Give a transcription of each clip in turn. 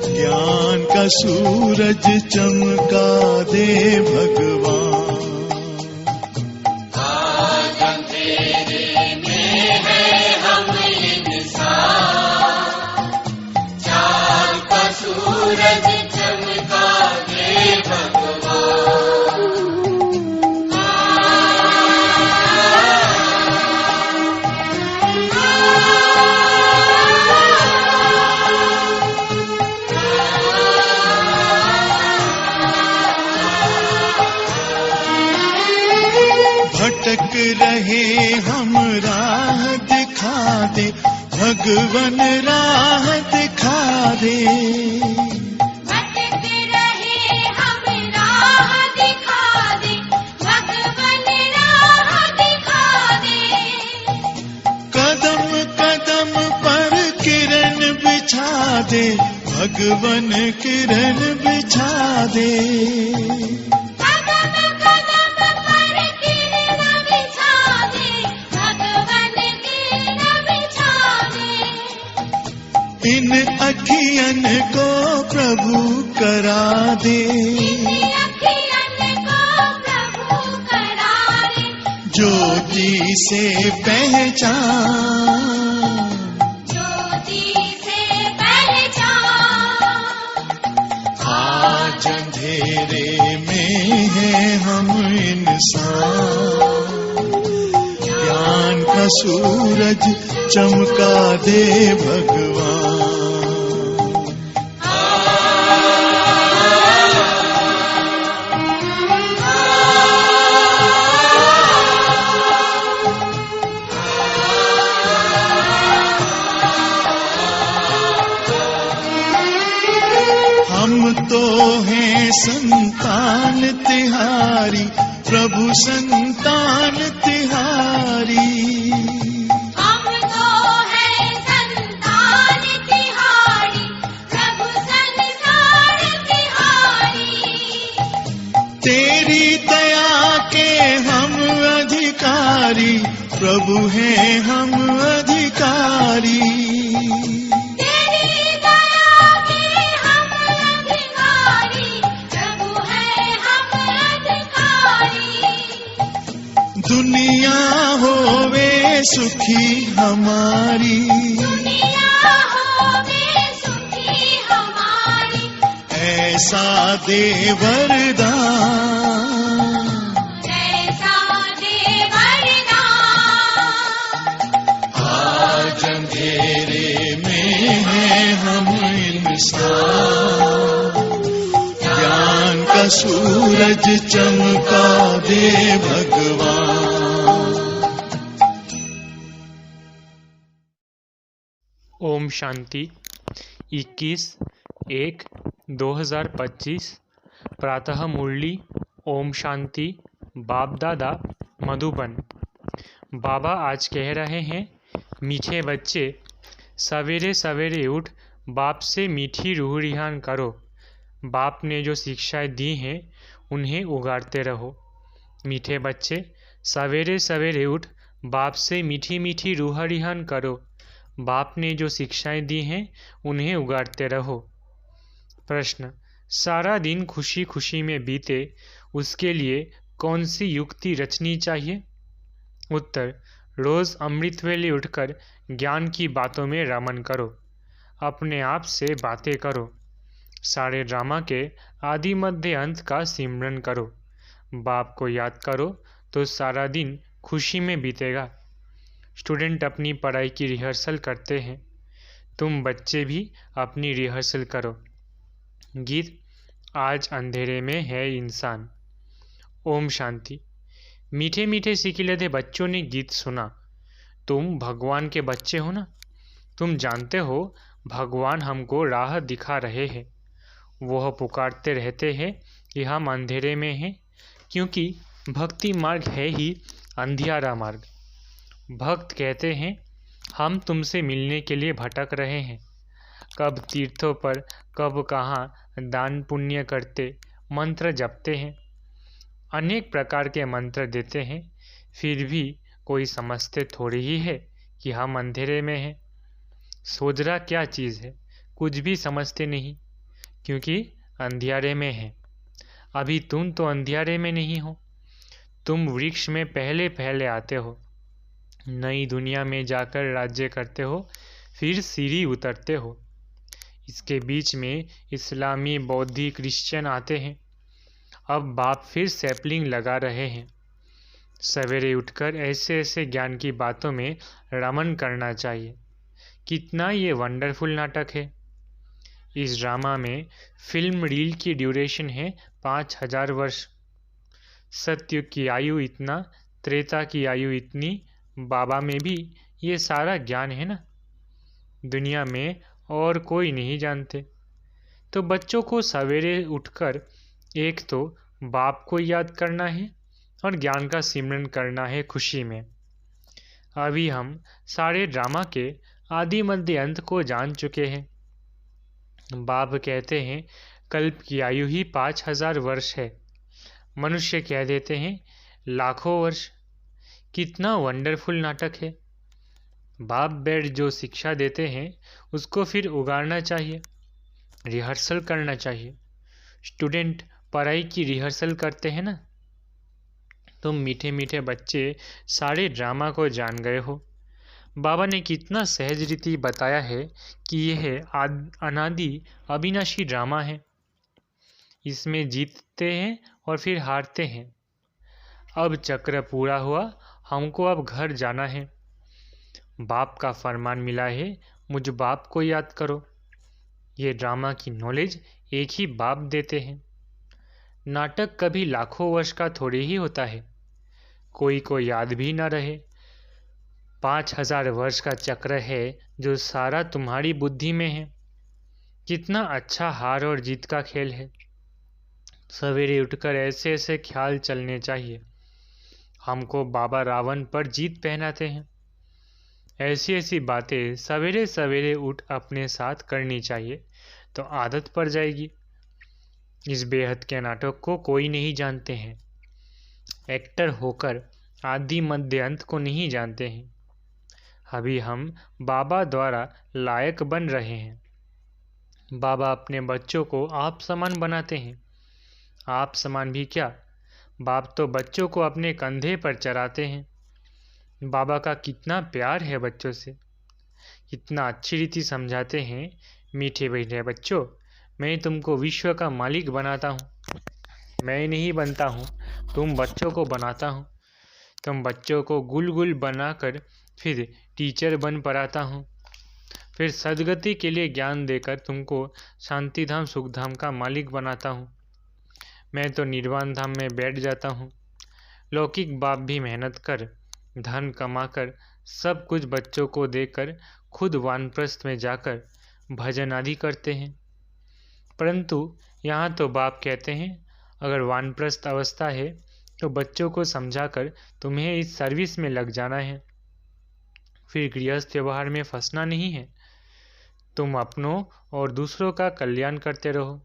ज्ञान का सूरज चमका दे भगवान। आज अंधेरे में है हम इंसान, चाँद का सूरज चमका दे भगवान। भटक रहे हम राह दिखा दे भगवन, राह दिखा दे। भटक रहे हम राह दिखा दे भगवन, राह दिखा दे। कदम कदम पर किरण बिछा दे भगवन, किरण बिछा दे। इन अखियन को प्रभु करा दे, ज्योति से पहचान, आज अंधेरे में है हम इंसान, ज्ञान का सूरज चमका दे भगवान। हम तो हैं संतान तिहारी, प्रभु संतान तिहारी। हम तो हैं संतान तिहारी, प्रभु संतान तिहारी। तेरी दया के हम अधिकारी, प्रभु हैं हम अधिकारी। दुनिया होवे सुखी हमारी, दुनिया होवे सुखी हमारी। ऐसा दे वरदान, ऐसा दे वरदान। आज अंधेरे में है हम इंसान, ज्ञान का सूरज चमका दे भगवान। ओम शांति। 21/1/2025 प्रातः मुरली। ओम शांति। बाप दादा मधुबन। बाबा आज कह रहे हैं, मीठे बच्चे, सवेरे सवेरे उठ बाप से मीठी रूह रिहान करो। बाप ने जो शिक्षाएं दी हैं उन्हें उगाड़ते रहो। मीठे बच्चे, सवेरे सवेरे उठ बाप से मीठी मीठी रूह रिहान करो। बाप ने जो शिक्षाएं दी हैं उन्हें उगाड़ते रहो। प्रश्न, सारा दिन खुशी खुशी में बीते, उसके लिए कौन सी युक्ति रचनी चाहिए? उत्तर, रोज़ अमृत वेले उठकर ज्ञान की बातों में रमन करो। अपने आप से बातें करो। सारे ड्रामा के आदि मध्य अंत का सिमरन करो। बाप को याद करो तो सारा दिन खुशी में बीतेगा। स्टूडेंट अपनी पढ़ाई की रिहर्सल करते हैं, तुम बच्चे भी अपनी रिहर्सल करो। गीत, आज अंधेरे में है इंसान। ओम शांति। मीठे मीठे सिकिलधे बच्चों ने गीत सुना। तुम भगवान के बच्चे हो ना? तुम जानते हो भगवान हमको राह दिखा रहे हैं। वह पुकारते रहते हैं कि हम अंधेरे में हैं, क्योंकि भक्ति मार्ग है ही अंधियारा मार्ग। भक्त कहते हैं, हम तुमसे मिलने के लिए भटक रहे हैं। कब तीर्थों पर, कब कहाँ दान पुण्य करते, मंत्र जपते हैं, अनेक प्रकार के मंत्र देते हैं, फिर भी कोई समझते थोड़ी ही है कि हम अंधेरे में हैं। सोजरा क्या चीज़ है कुछ भी समझते नहीं, क्योंकि अंधियारे में है। अभी तुम तो अंधियारे में नहीं हो, तुम वृक्ष में पहले पहले आते हो, नई दुनिया में जाकर राज्य करते हो, फिर सीढ़ी उतरते हो। इसके बीच में इस्लामी, बौद्धी, क्रिश्चियन आते हैं। अब बाप फिर सैपलिंग लगा रहे हैं। सवेरे उठकर ऐसे ऐसे ज्ञान की बातों में रमन करना चाहिए। कितना ये वंडरफुल नाटक है। इस ड्रामा में फिल्म रील की ड्यूरेशन है 5000 वर्ष। सतयुग की आयु इतना, त्रेता की आयु इतनी, बाबा में भी ये सारा ज्ञान है ना। दुनिया में और कोई नहीं जानते। तो बच्चों को सवेरे उठकर एक तो बाप को याद करना है और ज्ञान का सिमरन करना है खुशी में। अभी हम सारे ड्रामा के आदि मध्य अंत को जान चुके हैं। बाप कहते हैं कल्प की आयु ही 5000 वर्ष है। मनुष्य कह देते हैं लाखों वर्ष। कितना वंडरफुल नाटक है। बाप बैठ जो शिक्षा देते हैं उसको फिर उगाड़ना चाहिए, रिहर्सल करना चाहिए। स्टूडेंट पढ़ाई की रिहर्सल करते हैं ना। तुम मीठे मीठे बच्चे सारे ड्रामा को जान गए हो। बाबा ने कितना सहज रीति बताया है कि यह अनादि अविनाशी ड्रामा है। इसमें जीतते हैं और फिर हारते हैं। अब चक्र पूरा हुआ, हमको अब घर जाना है। बाप का फरमान मिला है, मुझ बाप को याद करो। ये ड्रामा की नॉलेज एक ही बाप देते हैं। नाटक कभी लाखों वर्ष का थोड़े ही होता है, कोई को याद भी न रहे। 5000 वर्ष का चक्र है जो सारा तुम्हारी बुद्धि में है। कितना अच्छा हार और जीत का खेल है। सवेरे उठकर ऐसे ऐसे ख्याल चलने चाहिए। हमको बाबा रावण पर जीत पहनाते हैं। ऐसी ऐसी बातें सवेरे सवेरे उठ अपने साथ करनी चाहिए, तो आदत पड़ जाएगी। इस बेहद के नाटक को कोई नहीं जानते हैं। एक्टर होकर आदि मध्य अंत को नहीं जानते हैं। अभी हम बाबा द्वारा लायक बन रहे हैं। बाबा अपने बच्चों को आप समान बनाते हैं। आप समान भी क्या, बाप तो बच्चों को अपने कंधे पर चढ़ाते हैं। बाबा का कितना प्यार है बच्चों से, कितना अच्छी रीति समझाते हैं। मीठे मीठे बच्चों, मैं तुमको विश्व का मालिक बनाता हूँ। मैं नहीं बनता हूँ, तुम बच्चों को बनाता हूँ। तुम बच्चों को गुल गुल बनाकर फिर टीचर बन पढ़ाता हूँ। फिर सदगति के लिए ज्ञान देकर तुमको शांति धाम सुख धाम का मालिक बनाता हूँ। मैं तो निर्वाण धाम में बैठ जाता हूँ। लौकिक बाप भी मेहनत कर, धन कमाकर, सब कुछ बच्चों को देकर खुद वानप्रस्थ में जाकर भजन आदि करते हैं। परंतु यहाँ तो बाप कहते हैं अगर वानप्रस्थ अवस्था है तो बच्चों को समझाकर तुम्हें इस सर्विस में लग जाना है। फिर गृहस्थ व्यवहार में फंसना नहीं है। तुम अपनों और दूसरों का कल्याण करते रहो।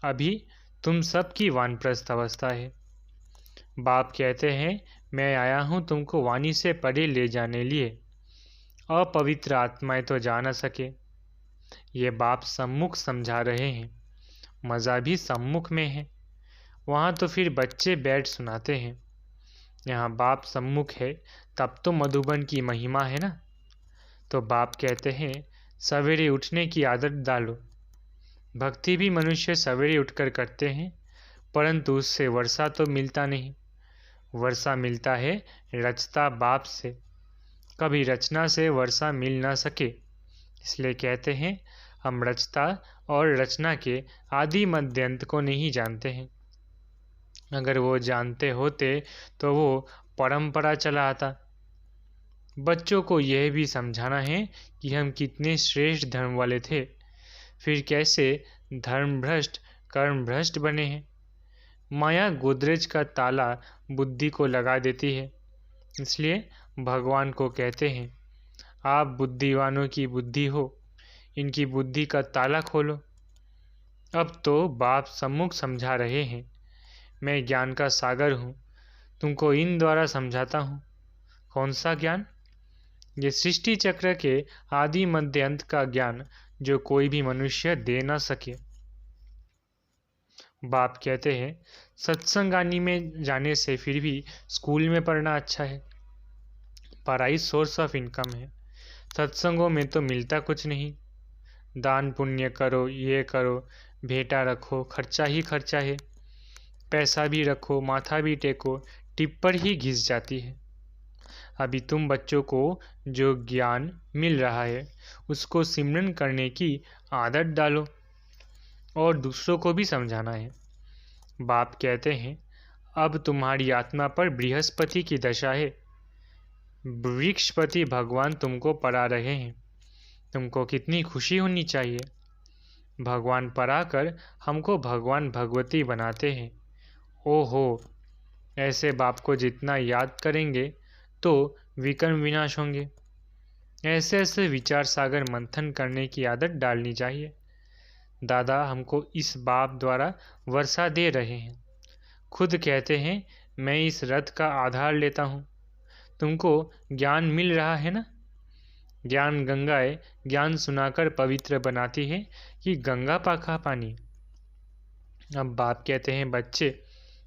अभी तुम सबकी वानप्रस्थ अवस्था है। बाप कहते हैं मैं आया हूँ तुमको वाणी से परे ले जाने लिए। अपवित्र आत्माएं तो जा न सके। ये बाप सम्मुख समझा रहे हैं। मज़ा भी सम्मुख में है। वहाँ तो फिर बच्चे बैठ सुनाते हैं। यहाँ बाप सम्मुख है तब तो मधुबन की महिमा है ना। तो बाप कहते हैं सवेरे उठने की आदत डालो। भक्ति भी मनुष्य सवेरे उठकर करते हैं, परंतु उससे वर्षा तो मिलता नहीं। वर्षा मिलता है रचता बाप से। कभी रचना से वर्षा मिल ना सके, इसलिए कहते हैं हम रचता और रचना के आदि मध्य अंत को नहीं जानते हैं। अगर वो जानते होते तो वो परंपरा चला आता। बच्चों को यह भी समझाना है कि हम कितने श्रेष्ठ धर्म वाले थे, फिर कैसे धर्म भ्रष्ट कर्म भ्रष्ट बने हैं। माया गोदरेज का ताला बुद्धि को लगा देती है। इसलिए भगवान को कहते हैं आप बुद्धिवानों की बुद्धि हो, इनकी बुद्धि का ताला खोलो। अब तो बाप सम्मुख समझा रहे हैं मैं ज्ञान का सागर हूँ, तुमको इन द्वारा समझाता हूँ। कौन सा ज्ञान? ये सृष्टि चक्र के आदि मध्य अंत का ज्ञान जो कोई भी मनुष्य दे न सके। बाप कहते हैं सत्संगानी में जाने से फिर भी स्कूल में पढ़ना अच्छा है। पढ़ाई सोर्स ऑफ इनकम है, सत्संगों में तो मिलता कुछ नहीं। दान पुण्य करो, ये करो, भेंटा रखो, खर्चा ही खर्चा है। पैसा भी रखो, माथा भी टेको, टिप्पर ही घिस जाती है। अभी तुम बच्चों को जो ज्ञान मिल रहा है उसको सिमरन करने की आदत डालो और दूसरों को भी समझाना है। बाप कहते हैं अब तुम्हारी आत्मा पर बृहस्पति की दशा है। वृक्षपति भगवान तुमको पढ़ा रहे हैं। तुमको कितनी खुशी होनी चाहिए। भगवान पढ़ाकर हमको भगवान भगवती बनाते हैं। ओहो, ऐसे बाप को जितना याद करेंगे तो विकर्म विनाश होंगे। ऐसे ऐसे विचार सागर मंथन करने की आदत डालनी चाहिए। दादा हमको इस बाप द्वारा वर्षा दे रहे हैं। खुद कहते हैं मैं इस रथ का आधार लेता हूँ। तुमको ज्ञान मिल रहा है ना। ज्ञान गंगाएं ज्ञान सुनाकर पवित्र बनाती है कि गंगा पाखा पानी। अब बाप कहते हैं बच्चे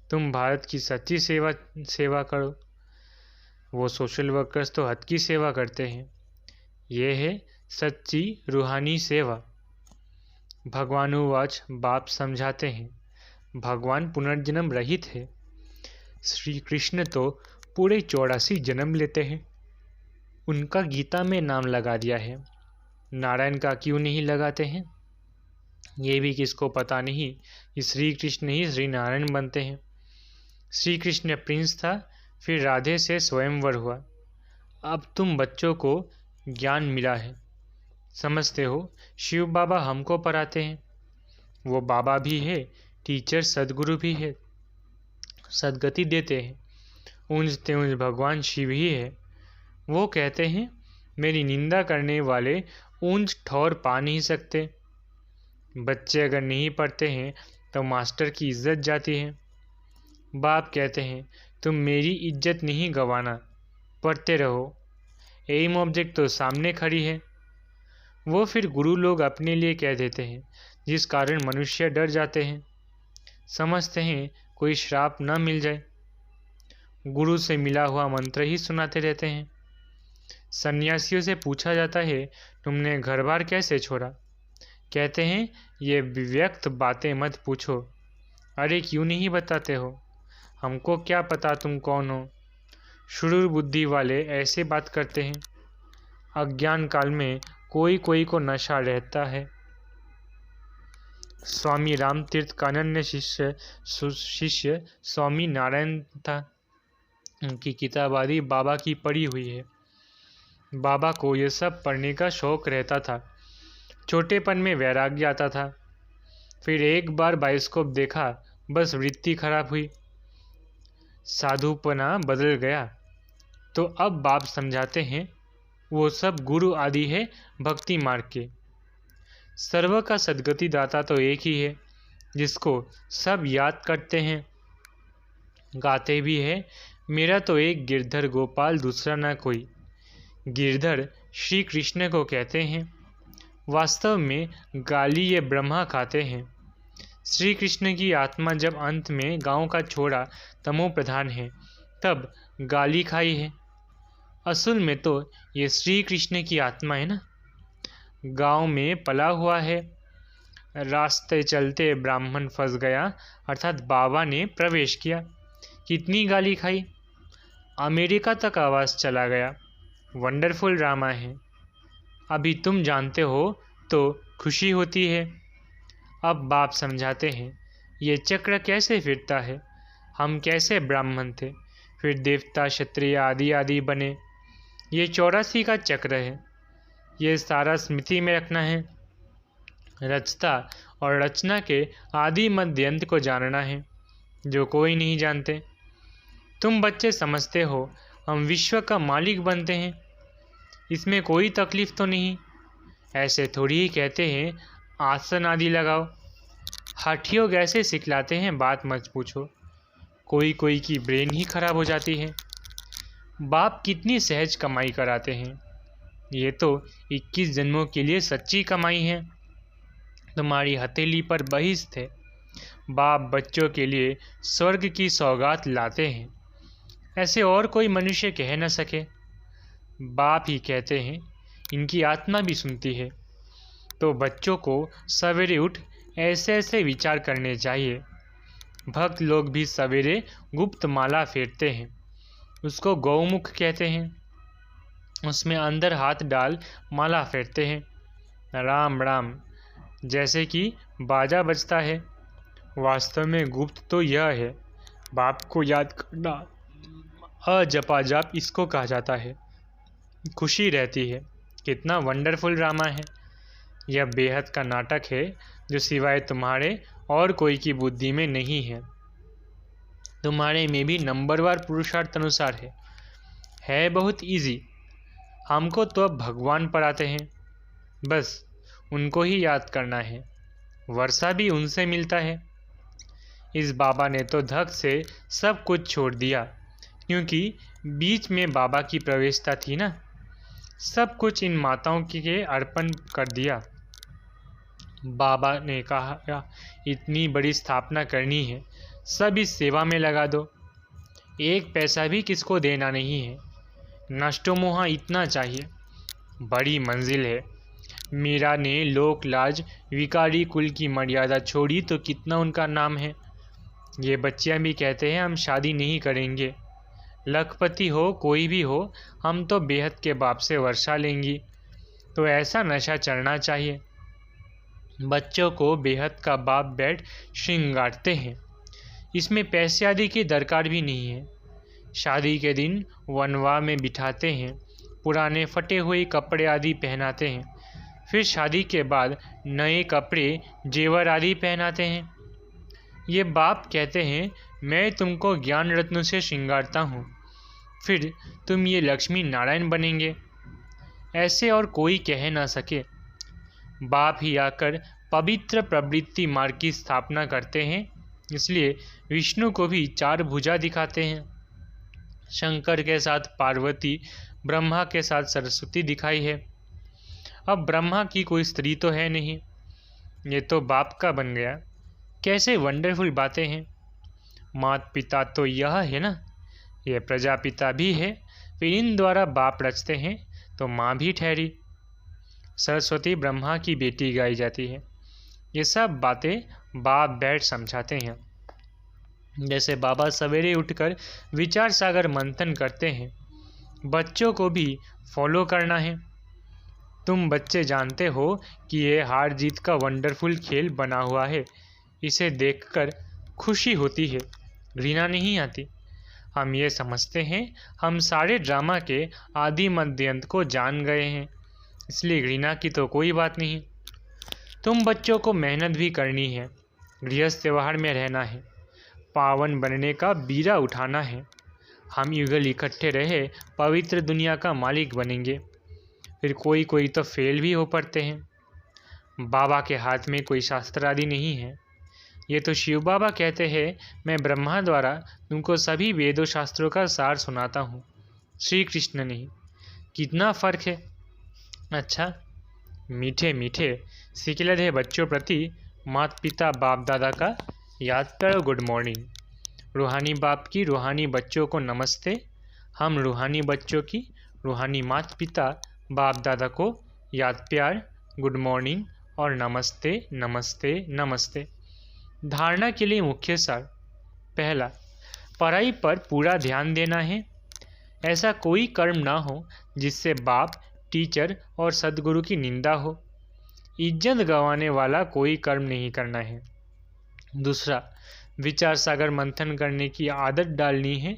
तुम भारत की सच्ची सेवा करो। वो सोशल वर्कर्स तो हद की सेवा करते हैं। ये है सच्ची रूहानी सेवा। भगवानुवाच बाप समझाते हैं भगवान पुनर्जन्म रहित है। श्री कृष्ण तो पूरे 84 जन्म लेते हैं। उनका गीता में नाम लगा दिया है, नारायण का क्यों नहीं लगाते हैं? ये भी किसको पता नहीं कि श्री कृष्ण ही श्री नारायण बनते हैं। श्री कृष्ण प्रिंस था, फिर राधे से स्वयंवर हुआ। अब तुम बच्चों को ज्ञान मिला है, समझते हो। शिव बाबा हमको पढ़ाते हैं। वो बाबा भी है, टीचर सदगुरु भी है, सदगति देते हैं। ऊंज त्योंज भगवान शिव ही है। वो कहते हैं मेरी निंदा करने वाले ऊंज ठौर पा नहीं सकते। बच्चे अगर नहीं पढ़ते हैं तो मास्टर की इज्जत जाती है। बाप कहते हैं तुम मेरी इज्जत नहीं गंवाना, पढ़ते रहो। एम ऑब्जेक्ट तो सामने खड़ी है। वो फिर गुरु लोग अपने लिए कह देते हैं, जिस कारण मनुष्य डर जाते हैं। समझते हैं कोई श्राप न मिल जाए। गुरु से मिला हुआ मंत्र ही सुनाते रहते हैं। सन्यासियों से पूछा जाता है तुमने घर बार कैसे छोड़ा? कहते हैं ये व्यक्त बातें मत पूछो। अरे क्यों नहीं बताते हो? हमको क्या पता तुम कौन हो। शुरू बुद्धि वाले ऐसे बात करते हैं। अज्ञान काल में कोई कोई को नशा रहता है। स्वामी रामतीर्थ का अनन्य शिष्य स्वामी नारायण था। उनकी किताबादी बाबा की पढ़ी हुई है। बाबा को ये सब पढ़ने का शौक रहता था। छोटेपन में वैराग्य आता था। फिर एक बार बायोस्कोप देखा, बस वृत्ति खराब हुई, साधुपना बदल गया। तो अब बाप समझाते हैं वो सब गुरु आदि है भक्ति मार्ग के। सर्व का सद्गति दाता तो एक ही है, जिसको सब याद करते हैं, गाते भी है। मेरा तो एक गिरधर गोपाल, दूसरा ना कोई। गिरधर श्री कृष्ण को कहते हैं। वास्तव में गाली ये ब्रह्मा खाते हैं। श्री कृष्ण की आत्मा जब अंत में गांव का छोड़ा तमो प्रधान है, तब गाली खाई है। असल में तो ये श्री कृष्ण की आत्मा है ना। गांव में पला हुआ है। रास्ते चलते ब्राह्मण फंस गया, अर्थात बाबा ने प्रवेश किया। कितनी गाली खाई, अमेरिका तक आवाज़ चला गया। वंडरफुल ड्रामा है। अभी तुम जानते हो तो खुशी होती है। अब बाप समझाते हैं ये चक्र कैसे फिरता है। हम कैसे ब्राह्मण थे, फिर देवता क्षत्रिय आदि आदि बने। ये 84 का चक्र है। ये सारा स्मृति में रखना है। रचता और रचना के आदि मध्य अंत को जानना है, जो कोई नहीं जानते। तुम बच्चे समझते हो हम विश्व का मालिक बनते हैं, इसमें कोई तकलीफ तो नहीं। ऐसे थोड़ी ही कहते हैं आसन आदि लगाओ। हाथियों कैसे सिखलाते हैं बात मत पूछो। कोई कोई की ब्रेन ही खराब हो जाती है। बाप कितनी सहज कमाई कराते हैं। ये तो 21 जन्मों के लिए सच्ची कमाई है। तुम्हारी हथेली पर बहिस थे। बाप बच्चों के लिए स्वर्ग की सौगात लाते हैं, ऐसे और कोई मनुष्य कह न सके। बाप ही कहते हैं, इनकी आत्मा भी सुनती है। तो बच्चों को सवेरे उठ ऐसे ऐसे विचार करने चाहिए। भक्त लोग भी सवेरे गुप्त माला फेरते हैं, उसको गौमुख कहते हैं। उसमें अंदर हाथ डाल माला फेरते हैं, राम राम जैसे कि बाजा बजता है। वास्तव में गुप्त तो यह है, बाप को याद करना। अजपा जाप इसको कहा जाता है। खुशी रहती है। कितना वंडरफुल ड्रामा है। यह बेहद का नाटक है जो सिवाय तुम्हारे और कोई की बुद्धि में नहीं है। तुम्हारे में भी नंबरवार पुरुषार्थ अनुसार है बहुत इजी। हमको तो अब भगवान पर आते हैं, बस उनको ही याद करना है। वर्षा भी उनसे मिलता है। इस बाबा ने तो धक से सब कुछ छोड़ दिया, क्योंकि बीच में बाबा की प्रवेशता थी ना। सब कुछ इन माताओं के अर्पण कर दिया। बाबा ने कहा, इतनी बड़ी स्थापना करनी है, सब इस सेवा में लगा दो। एक पैसा भी किसको देना नहीं है। नष्टो मोहा इतना चाहिए। बड़ी मंजिल है। मीरा ने लोक लाज विकारी कुल की मर्यादा छोड़ी तो कितना उनका नाम है। ये बच्चियां भी कहते हैं हम शादी नहीं करेंगे। लखपति हो कोई भी हो, हम तो बेहद के बाप से वर्षा लेंगी। तो ऐसा नशा चढ़ना चाहिए। बच्चों को बेहद का बाप बैठ श्रृंगारते हैं। इसमें पैसे आदि की दरकार भी नहीं है। शादी के दिन वनवा में बिठाते हैं, पुराने फटे हुए कपड़े आदि पहनाते हैं। फिर शादी के बाद नए कपड़े जेवर आदि पहनाते हैं। ये बाप कहते हैं, मैं तुमको ज्ञान रत्नों से श्रृंगारता हूँ, फिर तुम ये लक्ष्मी नारायण बनेंगे। ऐसे और कोई कह ना सके। बाप ही आकर पवित्र प्रवृत्ति मार्ग की स्थापना करते हैं। इसलिए विष्णु को भी 4 भुजा दिखाते हैं। शंकर के साथ पार्वती, ब्रह्मा के साथ सरस्वती दिखाई है। अब ब्रह्मा की कोई स्त्री तो है नहीं, ये तो बाप का बन गया। कैसे वंडरफुल बातें हैं। मात पिता तो यह है ना, यह प्रजापिता भी है। फिर इन द्वारा बाप रचते हैं तो माँ भी ठहरी। सरस्वती ब्रह्मा की बेटी गाई जाती है। ये सब बातें बाप बैठ समझाते हैं। जैसे बाबा सवेरे उठकर विचार सागर मंथन करते हैं, बच्चों को भी फॉलो करना है। तुम बच्चे जानते हो कि ये हार जीत का वंडरफुल खेल बना हुआ है। इसे देखकर खुशी होती है, घृणा नहीं आती। हम ये समझते हैं हम सारे ड्रामा के आदि मध्य अंत को जान गए हैं, इसलिए घृणा की तो कोई बात नहीं। तुम बच्चों को मेहनत भी करनी है, गृहस्थ व्यवहार में रहना है, पावन बनने का बीड़ा उठाना है। हम युगल इकट्ठे रहे पवित्र दुनिया का मालिक बनेंगे। फिर कोई कोई तो फेल भी हो पड़ते हैं। बाबा के हाथ में कोई शास्त्र आदि नहीं है। ये तो शिव बाबा कहते हैं, मैं ब्रह्मा द्वारा तुमको सभी वेदों शास्त्रों का सार सुनाता हूँ, श्री कृष्ण नहीं। कितना फ़र्क है। अच्छा, मीठे मीठे सिकिलधे बच्चों प्रति माता पिता बाप दादा का याद करो गुड मॉर्निंग। रूहानी बाप की रूहानी बच्चों को नमस्ते। हम रूहानी बच्चों की रूहानी माता पिता बाप दादा को याद प्यार, गुड मॉर्निंग और नमस्ते नमस्ते नमस्ते। धारणा के लिए मुख्य सार। पहला, पढ़ाई पर पूरा ध्यान देना है। ऐसा कोई कर्म ना हो जिससे बाप, टीचर और सदगुरु की निंदा हो। इज्जत गंवाने वाला कोई कर्म नहीं करना है। दूसरा, विचार सागर मंथन करने की आदत डालनी है।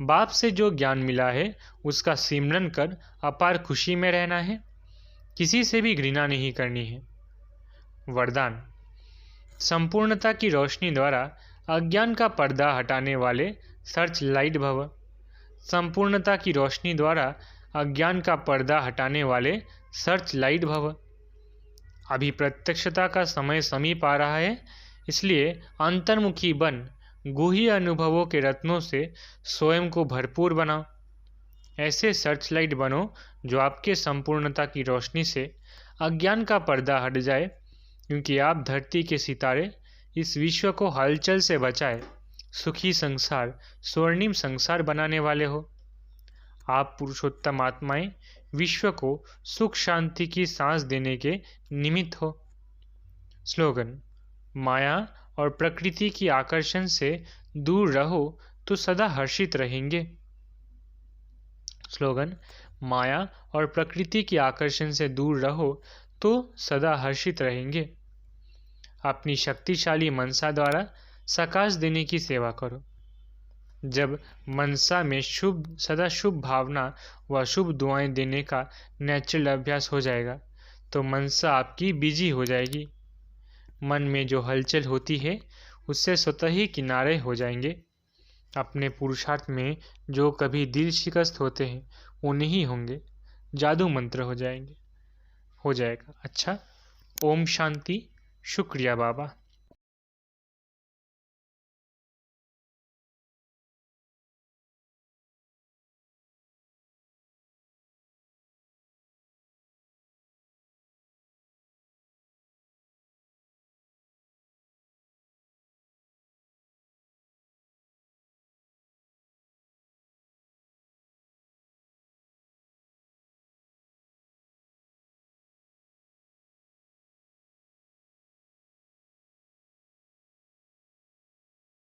बाप से जो ज्ञान मिला है उसका सिमरन कर अपार खुशी में रहना है। किसी से भी घृणा नहीं करनी है। वरदान, संपूर्णता की रोशनी द्वारा अज्ञान का पर्दा हटाने वाले सर्च लाइट भव। संपूर्णता की रोशनी द्वारा अज्ञान का पर्दा हटाने वाले सर्च लाइट भव। अभी प्रत्यक्षता का समय समीप आ रहा है, इसलिए अंतर्मुखी बन गुह्य अनुभवों के रत्नों से स्वयं को भरपूर बनाओ। ऐसे सर्चलाइट बनो जो आपके संपूर्णता की रोशनी से अज्ञान का पर्दा हट जाए, क्योंकि आप धरती के सितारे इस विश्व को हलचल से बचाए सुखी संसार, स्वर्णिम संसार बनाने वाले हो। आप पुरुषोत्तम आत्माएं विश्व को सुख शांति की सांस देने के निमित्त हो। स्लोगन: माया और प्रकृति की आकर्षण से दूर रहो तो सदा हर्षित रहेंगे। स्लोगन: माया और प्रकृति की आकर्षण से दूर रहो तो सदा हर्षित रहेंगे। अपनी शक्तिशाली मनसा द्वारा सकाश देने की सेवा करो। जब मनसा में सदा शुभ भावना व शुभ दुआएं देने का नेचुरल अभ्यास हो जाएगा तो मनसा आपकी बिजी हो जाएगी। मन में जो हलचल होती है उससे स्वतः ही किनारे हो जाएंगे। अपने पुरुषार्थ में जो कभी दिल शिकस्त होते हैं वो नहीं होंगे, जादू मंत्र हो जाएगा। अच्छा, ओम शांति। शुक्रिया बाबा।